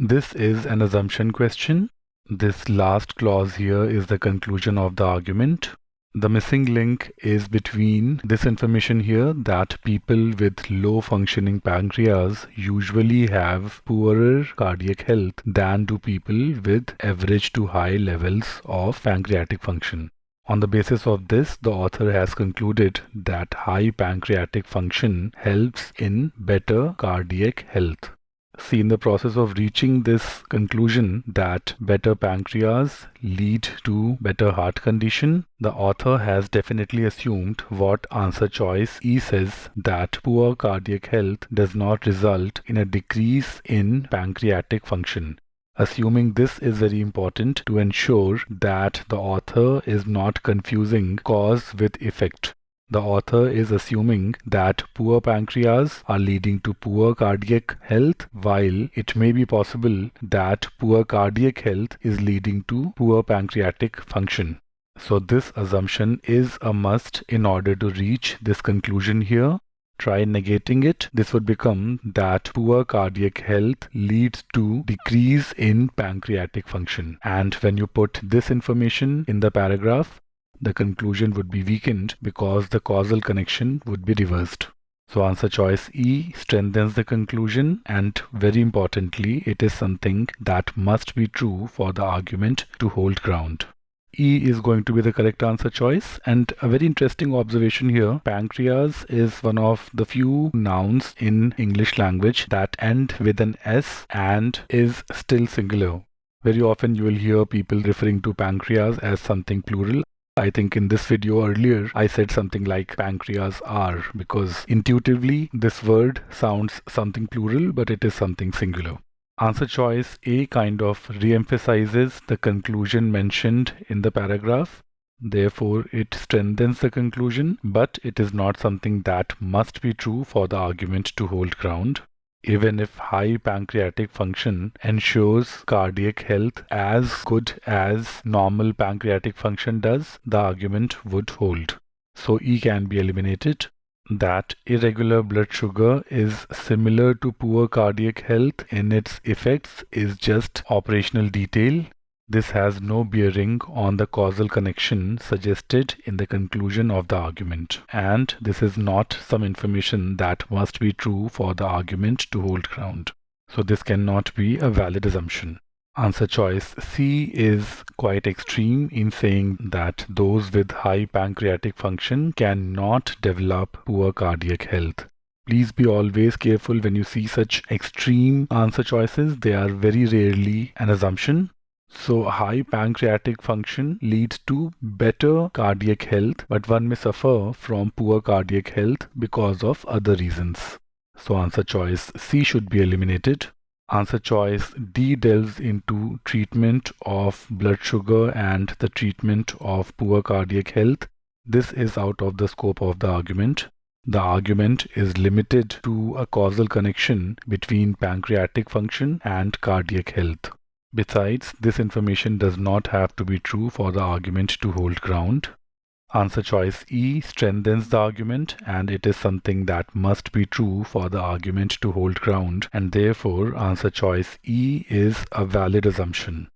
This is an assumption question. This last clause here is the conclusion of the argument. The missing link is between this information here that people with low functioning pancreas usually have poorer cardiac health than do people with average to high levels of pancreatic function. On the basis of this, the author has concluded that high pancreatic function helps in better cardiac health. See, in the process of reaching this conclusion that better pancreas lead to better heart condition, the author has definitely assumed what answer choice E says, that poor cardiac health does not result in a decrease in pancreatic function. Assuming this is very important to ensure that the author is not confusing cause with effect. The author is assuming that poor pancreas are leading to poor cardiac health, while it may be possible that poor cardiac health is leading to poor pancreatic function. So this assumption is a must in order to reach this conclusion here. Try negating it. This would become that poor cardiac health leads to decrease in pancreatic function. And when you put this information in the paragraph, the conclusion would be weakened because the causal connection would be reversed. So answer choice E strengthens the conclusion, and very importantly, it is something that must be true for the argument to hold ground. E is going to be the correct answer choice. And a very interesting observation here, pancreas is one of the few nouns in English language that end with an S and is still singular. Very often you will hear people referring to pancreas as something plural. I think in this video earlier, I said something like pancreas are, because intuitively this word sounds something plural, but it is something singular. Answer choice A kind of re-emphasizes the conclusion mentioned in the paragraph. Therefore, it strengthens the conclusion, but it is not something that must be true for the argument to hold ground. Even if high pancreatic function ensures cardiac health as good as normal pancreatic function does, the argument would hold. So E can be eliminated. That irregular blood sugar is similar to poor cardiac health in its effects is just operational detail. This has no bearing on the causal connection suggested in the conclusion of the argument, and this is not some information that must be true for the argument to hold ground. So this cannot be a valid assumption. Answer choice C is quite extreme in saying that those with high pancreatic function cannot develop poor cardiac health. Please be always careful when you see such extreme answer choices. They are very rarely an assumption. So high pancreatic function leads to better cardiac health, but one may suffer from poor cardiac health because of other reasons. So answer choice C should be eliminated. Answer choice D delves into treatment of blood sugar and the treatment of poor cardiac health. This is out of the scope of the argument. The argument is limited to a causal connection between pancreatic function and cardiac health. Besides, this information does not have to be true for the argument to hold ground. Answer choice E strengthens the argument, and it is something that must be true for the argument to hold ground, and therefore answer choice E is a valid assumption.